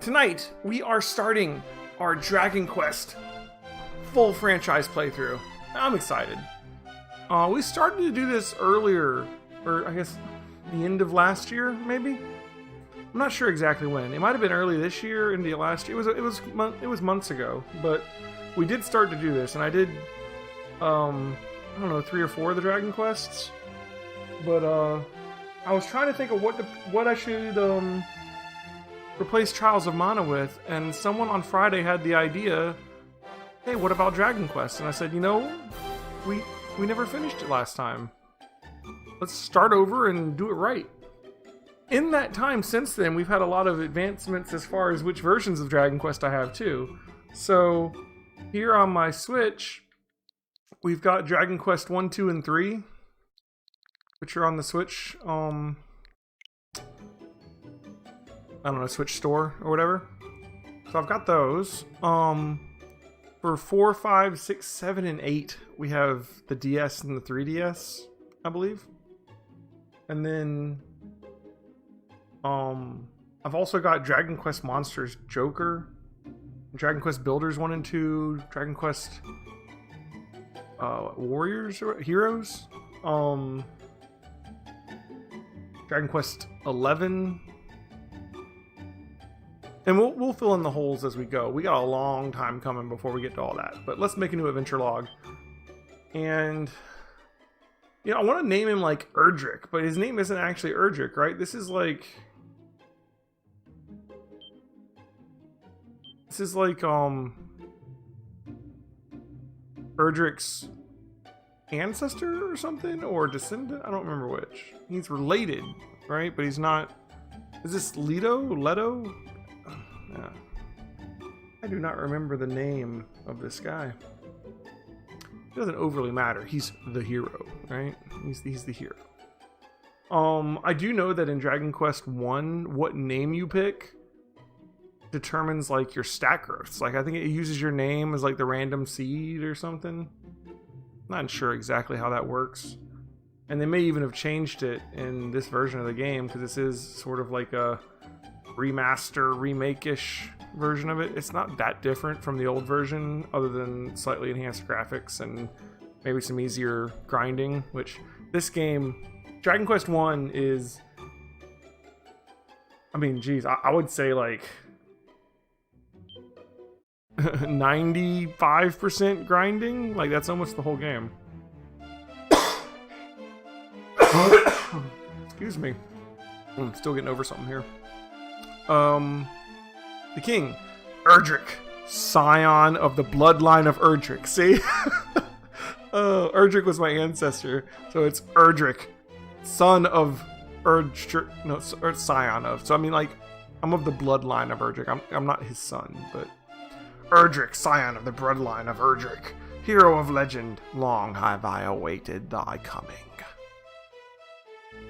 Tonight, we are starting our Dragon Quest full franchise playthrough. I'm excited. We started to do this earlier, or I guess the end of last year, maybe? I'm not sure exactly when. It might have been early this year, into last year. It was months ago, but we did start to do this, and I did, I don't know, 3 or 4 of the Dragon Quests. But I was trying to think of what I should replace Trials of Mana with, and someone on Friday had the idea, hey, what about Dragon Quest? And I said, you know, we never finished it last time. Let's start over and do it right. In that time since then, we've had a lot of advancements as far as which versions of Dragon Quest I have too. So here on my Switch, we've got Dragon Quest 1, 2, and 3, which are on the Switch, I don't know, Switch Store or whatever. So I've got those. For 4, 5, 6, 7, and 8, we have the DS and the 3DS, I believe. And then I've also got Dragon Quest Monsters Joker, Dragon Quest Builders 1 and 2, Dragon Quest Warriors or Heroes, Dragon Quest 11. And we'll fill in the holes as we go. We got a long time coming before we get to all that. But let's make a new adventure log. And, you know, I want to name him like Erdrick, but his name isn't actually Erdrick, right? This is like Erdrick's ancestor or something, or descendant. I don't remember which. He's related, right? But he's not. Is this Leto? Yeah. I do not remember the name of this guy. It doesn't overly matter. He's the hero, right? He's the hero. I do know that in Dragon Quest 1, what name you pick determines like your stat growths. Like I think it uses your name as like the random seed or something. Not sure exactly how that works. And they may even have changed it in this version of the game, because this is sort of like a remaster, remake-ish version of it. It's not that different from the old version, other than slightly enhanced graphics and maybe some easier grinding, which this game, Dragon Quest 1 is, I mean, geez, I would say like 95% grinding. Like that's almost the whole game. Excuse me. I'm still getting over something here. The king, Erdrick, scion of the bloodline of Erdrick. See? Erdrick was my ancestor, so it's Erdrick, son of Erdrick, no, or scion of. So I mean, like, I'm of the bloodline of Erdrick. I'm not his son, but Erdrick, scion of the bloodline of Erdrick, hero of legend, long have I awaited thy coming.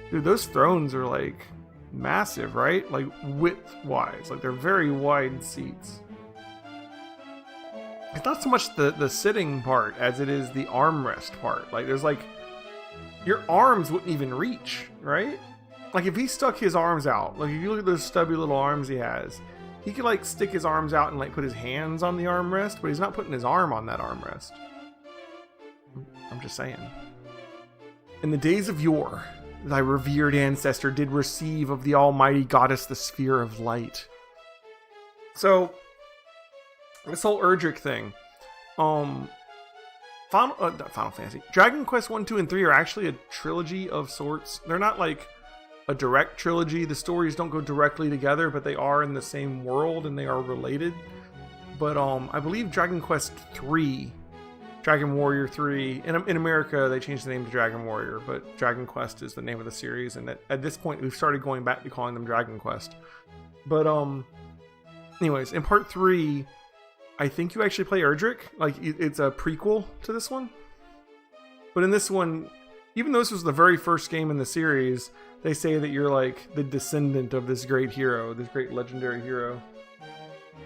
Dude, those thrones are like massive, right? Like width-wise, like they're very wide seats. It's not so much the sitting part as it is the armrest part. Like there's like, your arms wouldn't even reach, right? Like if he stuck his arms out, like if you look at those stubby little arms he has, he could like stick his arms out and like put his hands on the armrest, but he's not putting his arm on that armrest. I'm just saying. In the days of yore, thy revered ancestor did receive of the almighty goddess the sphere of light. So, this whole Erdrick thing, not Final Fantasy, Dragon Quest 1, 2, and 3 are actually a trilogy of sorts. They're not like a direct trilogy. The stories don't go directly together, but they are in the same world and they are related. But I believe Dragon Quest 3, Dragon Warrior 3, in America they changed the name to Dragon Warrior, but Dragon Quest is the name of the series, and at this point we've started going back to calling them Dragon Quest. But anyways, in part 3, I think you actually play Erdrick. Like it's a prequel to this one. But in this one, even though this was the very first game in the series, they say that you're like the descendant of this great hero, this great legendary hero.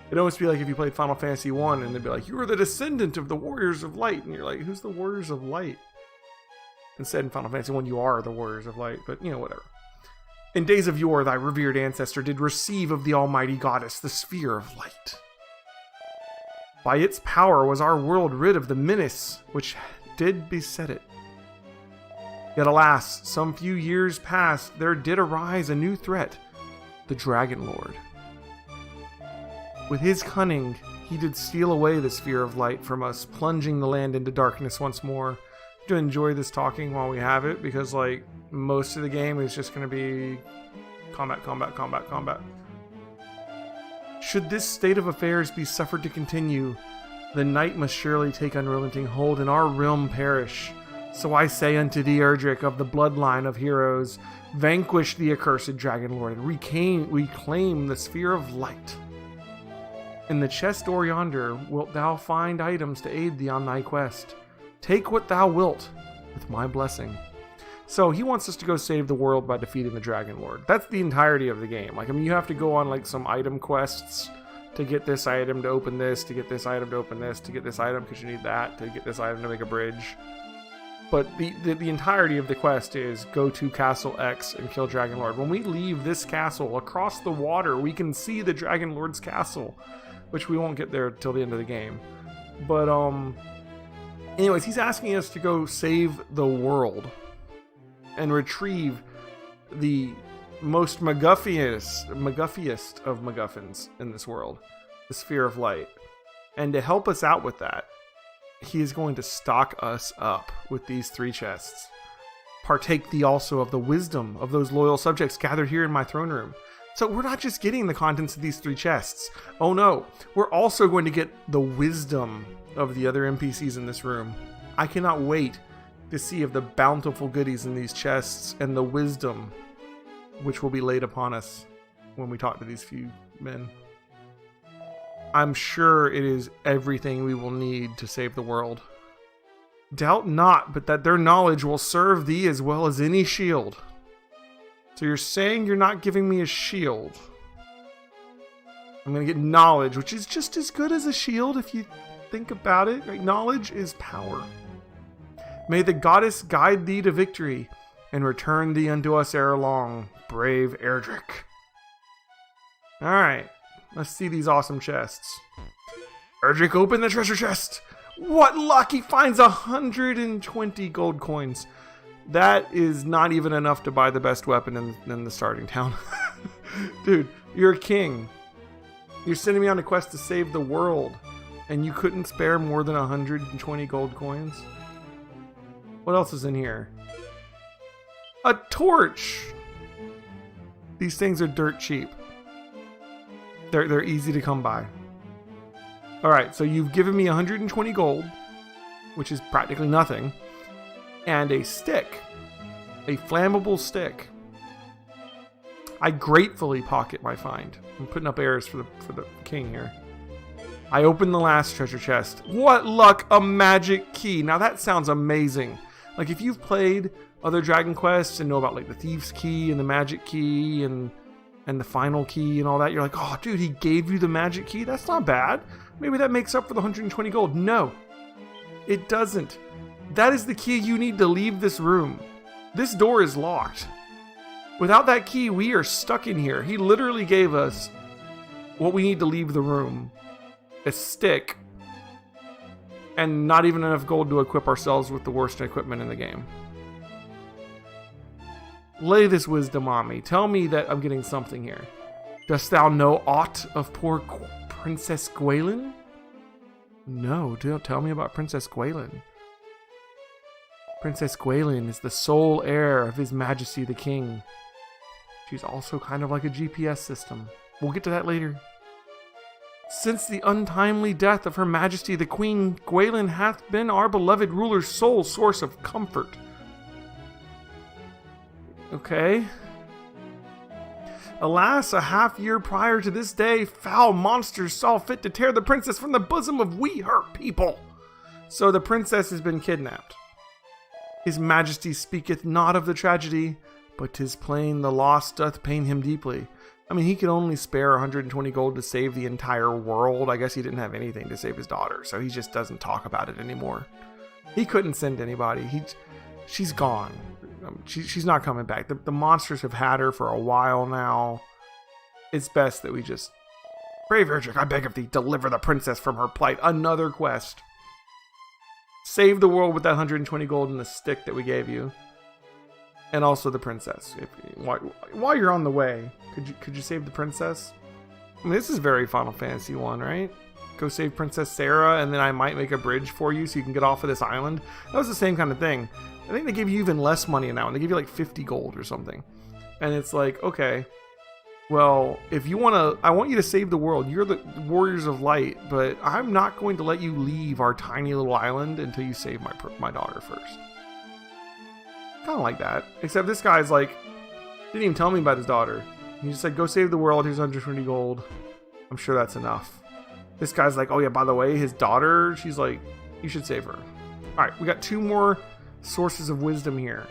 It'd almost be like if you played Final Fantasy 1 and they'd be like, you are the descendant of the Warriors of Light. And you're like, who's the Warriors of Light? Instead, in Final Fantasy 1, you are the Warriors of Light. But, you know, whatever. In days of yore, thy revered ancestor did receive of the almighty goddess the sphere of light. By its power was our world rid of the menace which did beset it. Yet alas, some few years past, there did arise a new threat, the Dragon Lord. With his cunning, he did steal away the sphere of light from us, plunging the land into darkness once more. To enjoy this talking while we have it, because like most of the game is just going to be combat, combat, combat, combat. Should this state of affairs be suffered to continue, the night must surely take unrelenting hold and our realm perish. So I say unto thee, Erdrick, of the bloodline of heroes, vanquish the accursed Dragon Lord and reclaim the sphere of light. In the chest door yonder wilt thou find items to aid thee on thy quest. Take what thou wilt, with my blessing. So he wants us to go save the world by defeating the Dragon Lord. That's the entirety of the game. Like, I mean, you have to go on like some item quests to get this item to open this, to get this item to open this, to get this item because you need that, to get this item to make a bridge. But the entirety of the quest is go to Castle X and kill Dragon Lord. When we leave this castle, across the water, we can see the Dragon Lord's castle, which we won't get there till the end of the game. But, anyways, he's asking us to go save the world and retrieve the most McGuffiest of MacGuffins in this world, the Sphere of Light. And to help us out with that, he is going to stock us up with these 3 chests. Partake thee also of the wisdom of those loyal subjects gathered here in my throne room. So we're not just getting the contents of these 3 chests. Oh no, we're also going to get the wisdom of the other NPCs in this room. I cannot wait to see of the bountiful goodies in these chests and the wisdom which will be laid upon us when we talk to these few men. I'm sure it is everything we will need to save the world. Doubt not, but that their knowledge will serve thee as well as any shield. So you're saying you're not giving me a shield. I'm going to get knowledge, which is just as good as a shield if you think about it. Right? Knowledge is power. May the goddess guide thee to victory and return thee unto us ere long, brave Erdrick. Alright, let's see these awesome chests. Erdrick, open the treasure chest! What luck! He finds 120 gold coins. That is not even enough to buy the best weapon in the starting town. Dude, you're a king. You're sending me on a quest to save the world, and you couldn't spare more than 120 gold coins? What else is in here? A torch! These things are dirt cheap. They're easy to come by. Alright, so you've given me 120 gold, which is practically nothing, and a stick. A flammable stick. I gratefully pocket my find. I'm putting up airs for the king here. I open the last treasure chest. What luck! A magic key. Now that sounds amazing. Like if you've played other Dragon Quests and know about like the Thief's Key and the Magic Key and the Final Key and all that, you're like, oh dude, he gave you the Magic Key? That's not bad. Maybe that makes up for the 120 gold. No, it doesn't. That is the key you need to leave this room. This door is locked. Without that key, we are stuck in here. He literally gave us what we need to leave the room. A stick. And not even enough gold to equip ourselves with the worst equipment in the game. Lay this wisdom on me. Tell me that I'm getting something here. Dost thou know aught of poor Princess Gwaelin? No, don't tell me about Princess Gwaelin. Princess Gwaelin is the sole heir of His Majesty the King. She's also kind of like a GPS system. We'll get to that later. Since the untimely death of Her Majesty the Queen, Gwaelin hath been our beloved ruler's sole source of comfort. Okay. Alas, a half year prior to this day, foul monsters saw fit to tear the princess from the bosom of we her people. So the princess has been kidnapped. His Majesty speaketh not of the tragedy, but 'tis plain the loss doth pain him deeply. I mean, he could only spare 120 gold to save the entire world. I guess he didn't have anything to save his daughter, so he just doesn't talk about it anymore. He couldn't send anybody. She's gone. she's not coming back. The monsters have had her for a while now. It's best that we just... Brave Erdrick, I beg of thee, deliver the princess from her plight. Another quest. Save the world with that 120 gold and the stick that we gave you. And also the princess. While you're on the way, could you save the princess? I mean, this is very Final Fantasy 1, right? Go save Princess Sarah, and then I might make a bridge for you so you can get off of this island. That was the same kind of thing. I think they give you even less money in that one. They give you like 50 gold or something. And it's like, okay, well, if you want to, I want you to save the world. You're the Warriors of Light, but I'm not going to let you leave our tiny little island until you save my daughter first. Kind of like that. Except this guy's like, didn't even tell me about his daughter. He just said, go save the world. Here's 120 gold. I'm sure that's enough. This guy's like, oh yeah, by the way, his daughter, she's like, you should save her. All right, we got 2 more sources of wisdom here.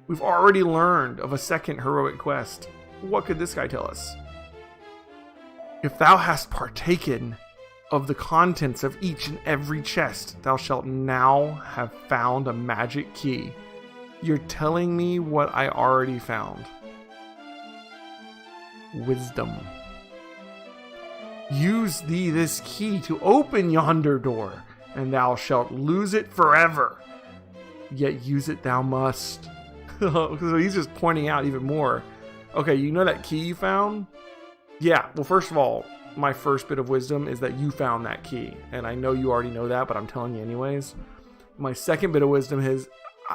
We've already learned of a second heroic quest. What could this guy tell us? If thou hast partaken of the contents of each and every chest, thou shalt now have found a magic key. You're telling me what I already found. Wisdom. Use thee this key to open yonder door, and thou shalt lose it forever. Yet use it thou must. So he's just pointing out even more. Okay, you know that key you found? Yeah, well, first of all, my first bit of wisdom is that you found that key. And I know you already know that, but I'm telling you anyways. My second bit of wisdom is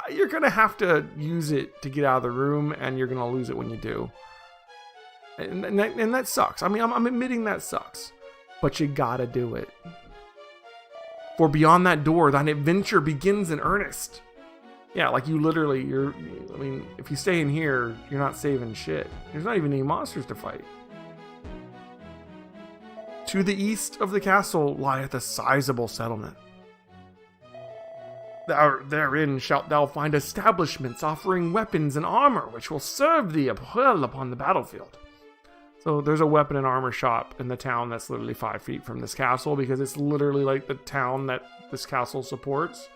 you're going to have to use it to get out of the room, and you're going to lose it when you do. And that sucks. I mean, I'm admitting that sucks. But you gotta do it. For beyond that door, thine adventure begins in earnest. Yeah, like you literally, I mean, if you stay in here, you're not saving shit. There's not even any monsters to fight. To the east of the castle lieth a sizable settlement. Therein shalt thou find establishments offering weapons and armor, which will serve thee well upon the battlefield. So there's a weapon and armor shop in the town that's literally 5 feet from this castle, because it's literally like the town that this castle supports.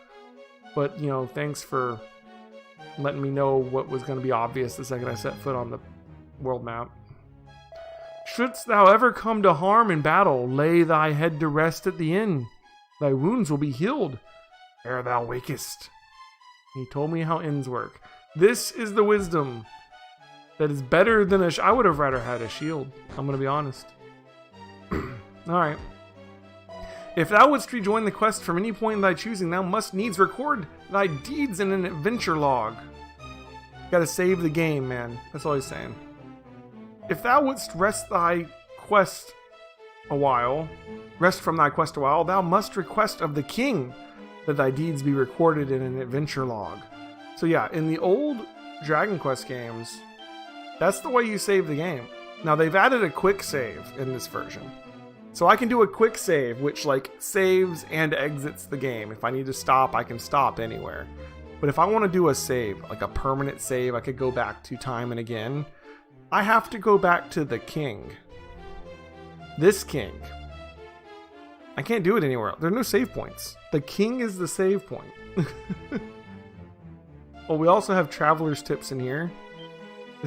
But, you know, thanks for letting me know what was going to be obvious the second I set foot on the world map. Shouldst thou ever come to harm in battle, lay thy head to rest at the inn. Thy wounds will be healed ere thou wakest. He told me how inns work. This is the wisdom that is better than I would have rather had a shield. I'm going to be honest. Alright. If thou wouldst rejoin the quest from any point in thy choosing, thou must needs record thy deeds in an adventure log. Gotta save the game, man. That's all he's saying. If thou wouldst rest from thy quest a while, thou must request of the king that thy deeds be recorded in an adventure log. So yeah, in the old Dragon Quest games, that's the way you save the game. Now they've added a quick save in this version. So I can do a quick save, which like saves and exits the game. If I need to stop, I can stop anywhere. But if I want to do a save, like a permanent save, I could go back to time and again. I have to go back to the king. This king. I can't do it anywhere else. There are no save points. The king is the save point. Well, we also have traveler's tips in here.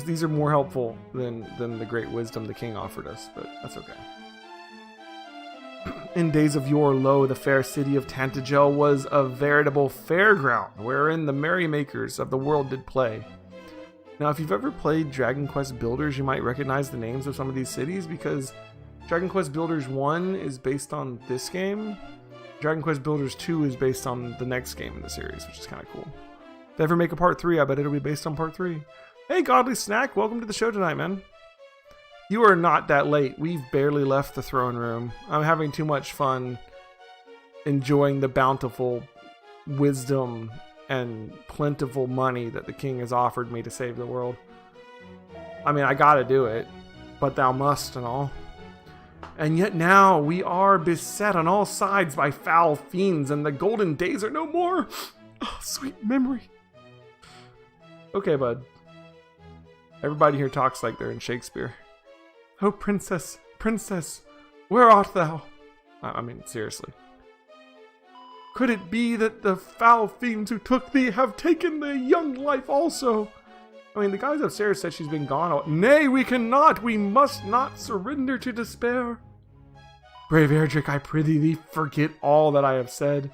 These are more helpful than the great wisdom the king offered us, but that's okay. In days of yore, lo, the fair city of Tantagel was a veritable fairground, wherein the merrymakers of the world did play. Now, if you've ever played Dragon Quest Builders, you might recognize the names of some of these cities, because Dragon Quest Builders 1 is based on this game. Dragon Quest Builders 2 is based on the next game in the series, which is kind of cool. If they ever make a part 3, I bet it'll be based on part 3. Hey, Godly Snack, welcome to the show tonight, man. You are not that late. We've barely left the throne room. I'm having too much fun enjoying the bountiful wisdom and plentiful money that the king has offered me to save the world. I mean, I gotta do it, but thou must and all. And yet now we are beset on all sides by foul fiends, and the golden days are no more. Oh, sweet memory. Okay, bud. Everybody here talks like they're in Shakespeare. Oh, princess, princess, where art thou? I mean, seriously. Could it be that the foul fiends who took thee have taken the young life also? I mean, the guys upstairs said she's been gone. Nay, we cannot. We must not surrender to despair. Brave Erdrick, I prithee thee, forget all that I have said.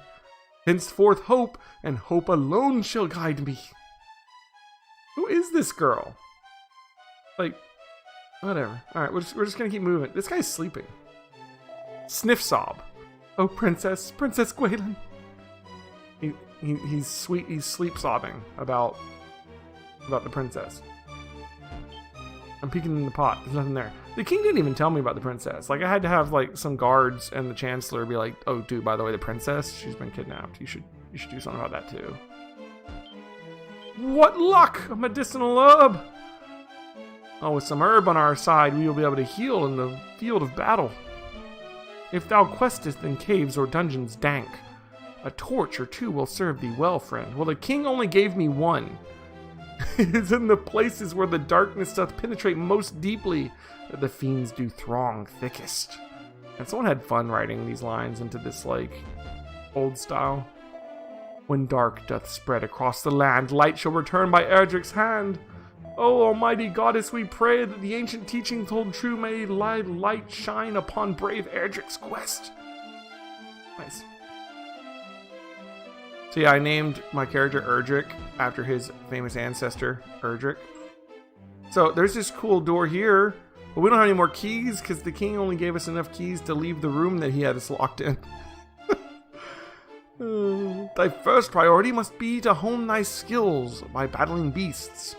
Henceforth hope, and hope alone shall guide me. Who is this girl? Like, whatever. Alright, we're just gonna keep moving. This guy's sleeping. Sniff sob. Oh, Princess Gwaelin. He's sweet. He's sleep sobbing about the princess. I'm peeking in the pot. There's nothing there. The king didn't even tell me about the princess. Like, I had to have like some guards and the chancellor be like, "Oh, dude, by the way, the princess, she's been kidnapped. You should do something about that too." What luck! A medicinal herb. Oh, with some herb on our side, we will be able to heal in the field of battle. If thou questest in caves or dungeons dank, a torch or two will serve thee well, friend. Well, the king only gave me one. It is in the places where the darkness doth penetrate most deeply that the fiends do throng thickest. And someone had fun writing these lines into this, like, old style. When dark doth spread across the land, light shall return by Erdrick's hand. O almighty goddess, we pray that the ancient teaching told true, may light shine upon brave Erdrick's quest. Nice. So yeah, I named my character Erdrick after his famous ancestor, Erdrick. So there's this cool door here, but we don't have any more keys because the king only gave us enough keys to leave the room that he had us locked in. Thy first priority must be to hone thy skills by battling beasts.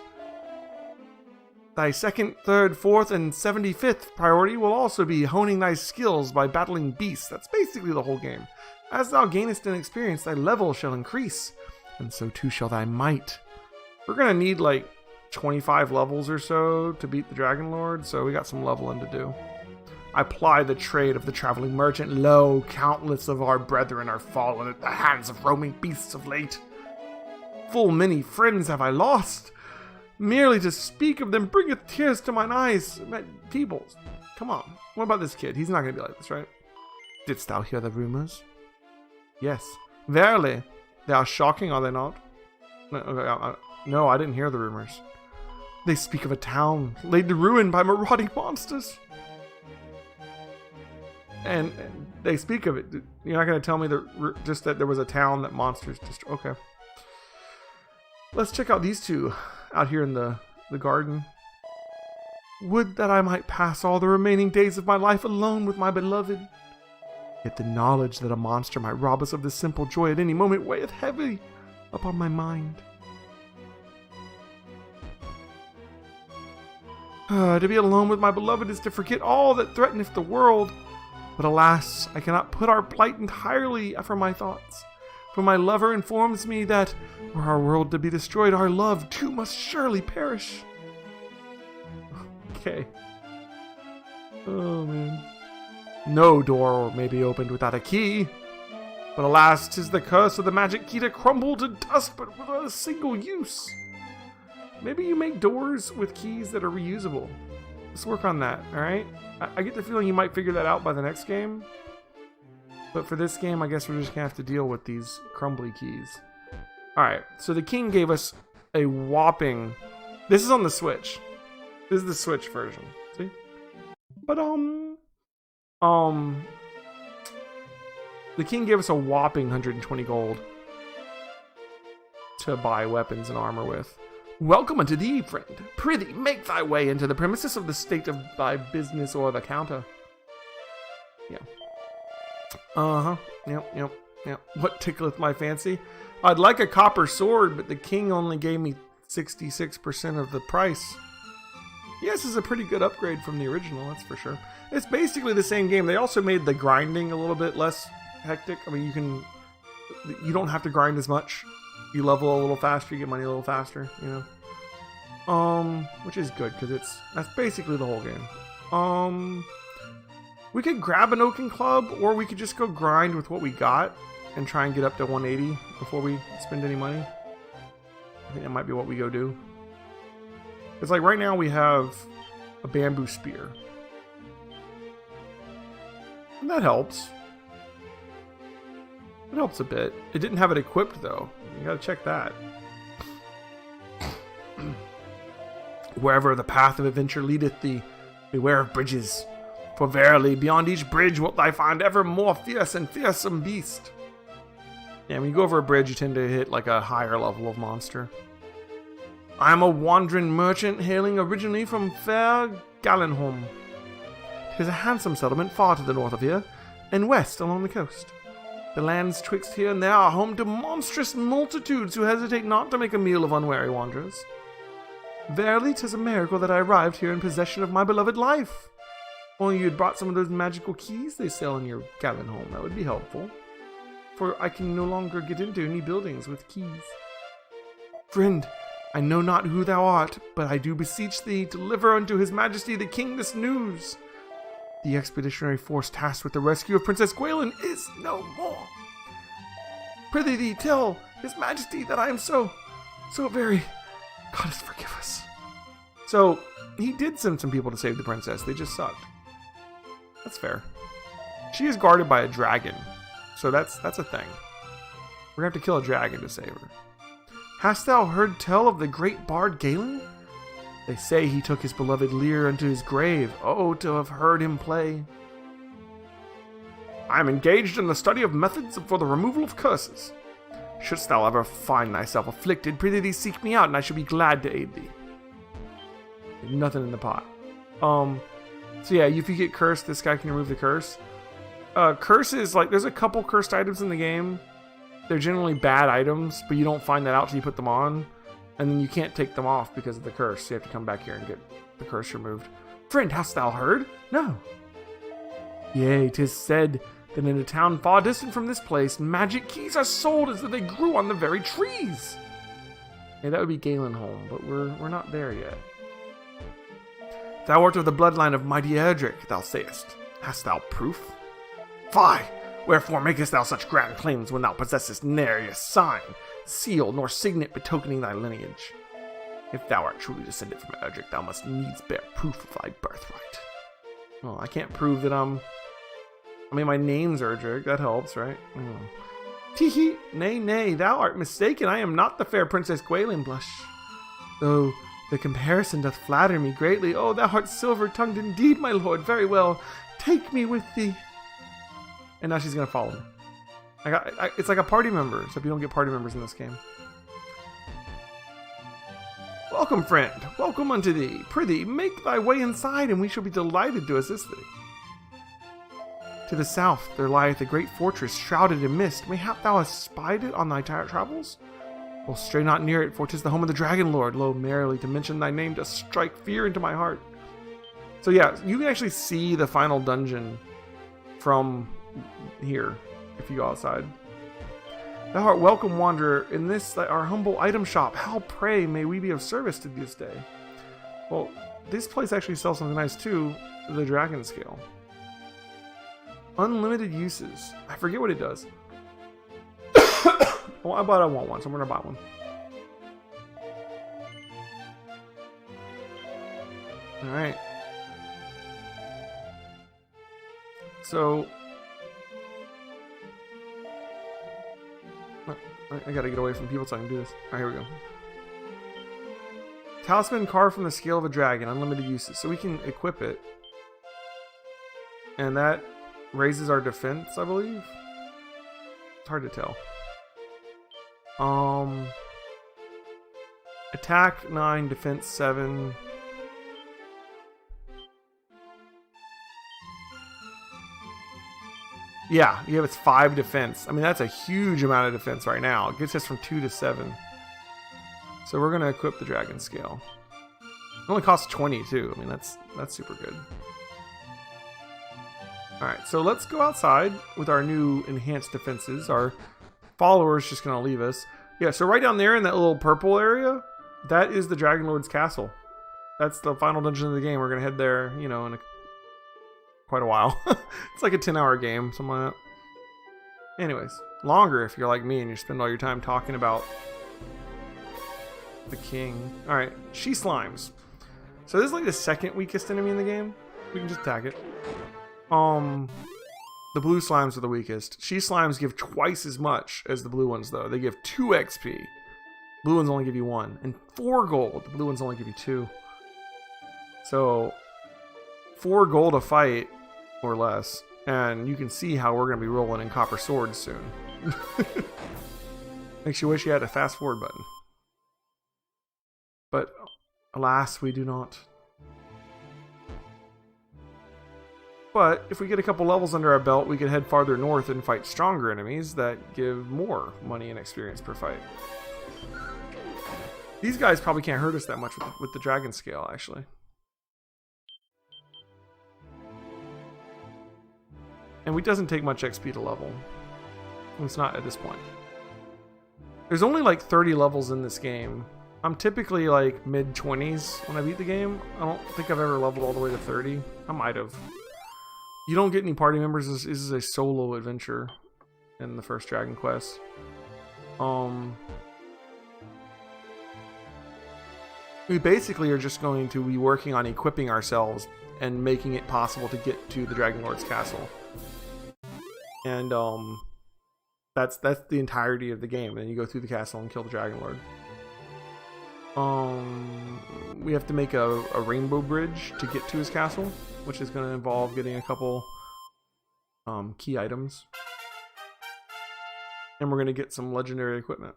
Thy second, third, fourth, and 75th priority will also be honing thy skills by battling beasts. That's basically the whole game. As thou gainest in experience, thy level shall increase, and so too shall thy might. We're gonna need like 25 levels or so to beat the Dragon Lord, so we got some leveling to do. I ply the trade of the traveling merchant. Lo, countless of our brethren are fallen at the hands of roaming beasts of late. Full many friends have I lost. Merely to speak of them bringeth tears to mine eyes. People, come on. What about this kid? He's not gonna be like this, right? Didst thou hear the rumors? Yes. Verily. They are shocking, are they not? No, I didn't hear the rumors. They speak of a town laid to ruin by marauding monsters. And they speak of it. You're not going to tell me just that there was a town that monsters just... Okay. Let's check out these two out here in the garden. Would that I might pass all the remaining days of my life alone with my beloved. Yet the knowledge that a monster might rob us of this simple joy at any moment weigheth heavy upon my mind. To be alone with my beloved is to forget all that threateneth the world. But alas, I cannot put our plight entirely from my thoughts. For my lover informs me that, were our world to be destroyed, our love too must surely perish. Okay. Oh, man. No door may be opened without a key. But alas, 'tis the curse of the magic key to crumble to dust, but without a single use. Maybe you make doors with keys that are reusable. Let's work on that, alright? I get the feeling you might figure that out by the next game. But for this game, I guess we're just going to have to deal with these crumbly keys. Alright, so the king gave us a whopping... This is on the Switch. This is the Switch version. See? But, the king gave us a whopping 120 gold to buy weapons and armor with. Welcome unto thee, friend. Prithee, make thy way into the premises of the state of thy business or the counter. Yeah. Uh-huh. Yep. What tickleth my fancy? I'd like a copper sword, but the king only gave me 66% of the price. Yes, it's a pretty good upgrade from the original, that's for sure. It's basically the same game. They also made the grinding a little bit less hectic. I mean, you don't have to grind as much. You level a little faster, you get money a little faster, you know. Which is good, because that's basically the whole game. We could grab an Oaken Club, or we could just go grind with what we got and try and get up to 180 before we spend any money. I think that might be what we go do. It's like right now we have a bamboo spear. And that helps. It helps a bit. It didn't have it equipped though. You gotta check that. Wherever the path of adventure leadeth thee, beware of bridges. For verily, beyond each bridge wilt thou find ever more fierce and fearsome beast. Yeah, when you go over a bridge, you tend to hit like a higher level of monster. I am a wandering merchant hailing originally from fair Gallenholm. 'Tis a handsome settlement far to the north of here, and west along the coast. The lands twixt here and there are home to monstrous multitudes who hesitate not to make a meal of unwary wanderers. Verily, 'tis a miracle that I arrived here in possession of my beloved life. Only you had brought some of those magical keys they sell in your Gallenholm. That would be helpful, for I can no longer get into any buildings with keys. Friend, I know not who thou art, but I do beseech thee, deliver unto his majesty the king this news. The expeditionary force tasked with the rescue of Princess Gwaelin is no more. Prithee thee, tell his majesty that I am so very... Goddess forgive us. So, he did send some people to save the princess, they just sucked. That's fair. She is guarded by a dragon, so that's a thing. We're gonna have to kill a dragon to save her. Hast thou heard tell of the great bard Galen? They say he took his beloved lyre unto his grave. Oh, to have heard him play. I am engaged in the study of methods for the removal of curses. Shouldst thou ever find thyself afflicted, prithee thee seek me out, and I shall be glad to aid thee. There's nothing in the pot. So yeah, if you get cursed, this guy can remove the curse. Curses, like, there's a couple cursed items in the game. They're generally bad items, but you don't find that out till you put them on. And then you can't take them off because of the curse. So you have to come back here and get the curse removed. Friend, hast thou heard? No. Yea, 'tis said that in a town far distant from this place, magic keys are sold as if they grew on the very trees. Yeah, that would be Galenholm, but we're not there yet. Thou art of the bloodline of mighty Erdrick, thou sayest. Hast thou proof? Fie! Wherefore makest thou such grand claims when thou possessest ne'er a sign, seal, nor signet betokening thy lineage? If thou art truly descended from Erdrick, thou must needs bear proof of thy birthright. Well, I can't prove that I mean, my name's Erdrick, that helps, right? Tee-hee, nay, thou art mistaken, I am not the fair Princess Gwaelin Blush. Though the comparison doth flatter me greatly. Oh, thou art silver-tongued indeed, my lord, very well. Take me with thee. And now she's gonna follow me. It's like a party member, except you don't get party members in this game. Welcome, friend. Welcome unto thee. Prithee, make thy way inside, and we shall be delighted to assist thee. To the south there lieth a great fortress shrouded in mist. Mayhap thou hast spied it on thy travels? Well, stray not near it, for 'tis the home of the Dragon Lord. Lo, merrily to mention thy name does strike fear into my heart. So yeah, you can actually see the final dungeon from here if you go outside. Thou art welcome, wanderer, in this our humble item shop. How, pray, may we be of service to thee this day? Well, this place actually sells something nice too, the dragon scale. Unlimited uses. I forget what it does. Well, I want one, so I'm gonna buy one. Alright. So I gotta get away from people so I can do this. Alright, here we go. Talisman carved from the scale of a dragon. Unlimited uses. So we can equip it. And that raises our defense, I believe. It's hard to tell. Attack 9, defense 7. Yeah, you have its 5 defense. I mean, that's a huge amount of defense right now. It gets us from 2 to 7. So we're gonna equip the dragon scale. It only costs 20 too. I mean, that's super good. Alright, so let's go outside with our new enhanced defenses. Our follower's just gonna leave us. Yeah, so right down there in that little purple area, that is the Dragon Lord's castle. That's the final dungeon of the game. We're gonna head there, you know, in quite a while. It's like a 10-hour game, something like that. Anyways, longer if you're like me and you spend all your time talking about the king. Alright, she slimes. So this is like the second weakest enemy in the game. We can just attack it. The blue slimes are the weakest. She slimes give twice as much as the blue ones, though. They give 2 XP. Blue ones only give you 1. And 4 gold. The blue ones only give you 2. So, 4 gold a fight, or less. And you can see how we're going to be rolling in copper swords soon. Makes you wish you had a fast forward button. But, alas, we do not. But if we get a couple levels under our belt, we can head farther north and fight stronger enemies that give more money and experience per fight. These guys probably can't hurt us that much with the dragon scale, actually. And it doesn't take much XP to level. It's not at this point. There's only like 30 levels in this game. I'm typically like mid-20s when I beat the game. I don't think I've ever leveled all the way to 30. I might have. You don't get any party members. This is a solo adventure in the first Dragon Quest. We basically are just going to be working on equipping ourselves and making it possible to get to the Dragon Lord's castle. And that's the entirety of the game. And then you go through the castle and kill the Dragon Lord. We have to make a rainbow bridge to get to his castle, which is going to involve getting a couple key items. And we're going to get some legendary equipment.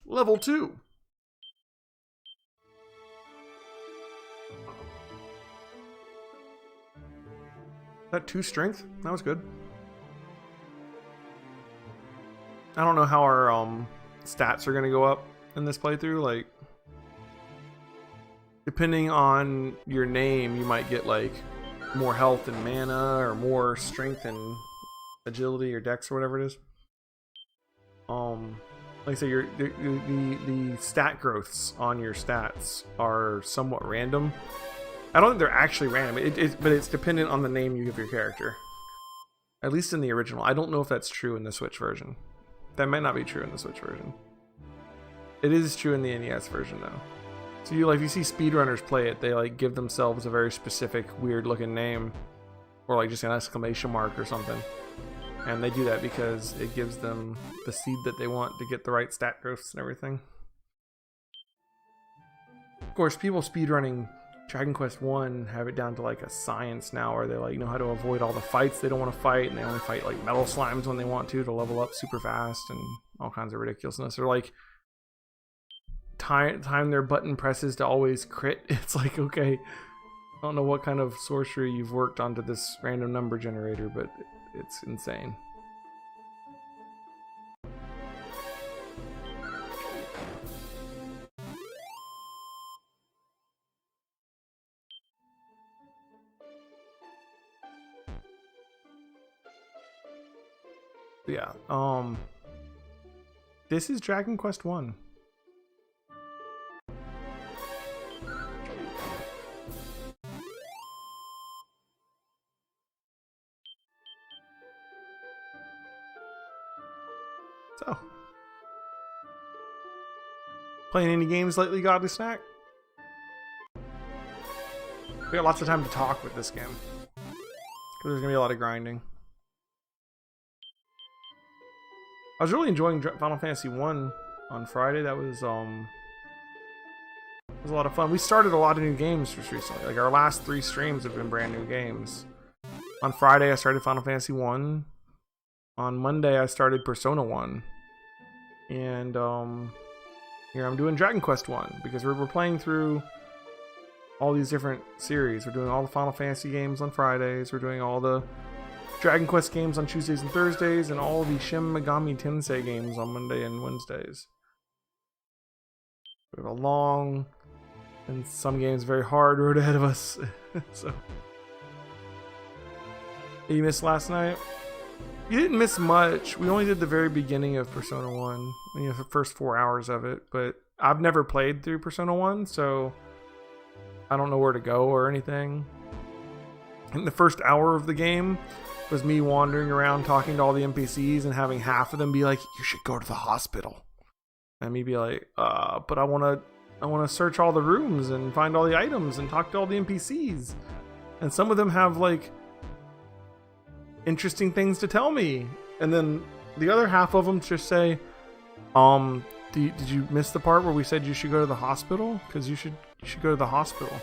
Level 2. That 2 strength? That was good. I don't know how our stats are going to go up in this playthrough. Like, depending on your name, you might get like more health and mana, or more strength and agility or dex or whatever it is. Like I say, the stat growths on your stats are somewhat random. I don't think they're actually random, but it's dependent on the name you give your character. At least in the original. I don't know if that's true in the Switch version. That might not be true in the Switch version. It is true in the NES version, though. So if you see speedrunners play it, they like give themselves a very specific, weird-looking name, or like just an exclamation mark or something. And they do that because it gives them the seed that they want to get the right stat growths and everything. Of course, people speedrunning Dragon Quest 1 have it down to like a science now, where they like know how to avoid all the fights they don't want to fight, and they only fight like metal slimes when they want to level up super fast and all kinds of ridiculousness. They're like time their button presses to always crit. It's like, okay, I don't know what kind of sorcery you've worked onto this random number generator, but it's insane. Yeah, this is Dragon Quest 1. So, playing any games lately, Godly Snack? We got lots of time to talk with this game, because there's gonna be a lot of grinding. I was really enjoying Final Fantasy 1 on Friday. That was a lot of fun. We started a lot of new games just recently. Like, our last 3 streams have been brand new games. On Friday, I started Final Fantasy 1. On Monday, I started Persona 1. And here I'm doing Dragon Quest 1, because we're playing through all these different series. We're doing all the Final Fantasy games on Fridays. We're doing all the Dragon Quest games on Tuesdays and Thursdays, and all the Shin Megami Tensei games on Monday and Wednesdays. We have a long, and some games very hard road ahead of us. So, you missed last night? You didn't miss much. We only did the very beginning of Persona 1, the first 4 hours of it, but I've never played through Persona 1, so I don't know where to go or anything. In the first hour of the game was me wandering around talking to all the NPCs and having half of them be like, "You should go to the hospital," and me be like, but I want to search all the rooms and find all the items and talk to all the NPCs." And some of them have like interesting things to tell me. And then the other half of them just say, did you miss the part where we said you should go to the hospital? Because you should go to the hospital.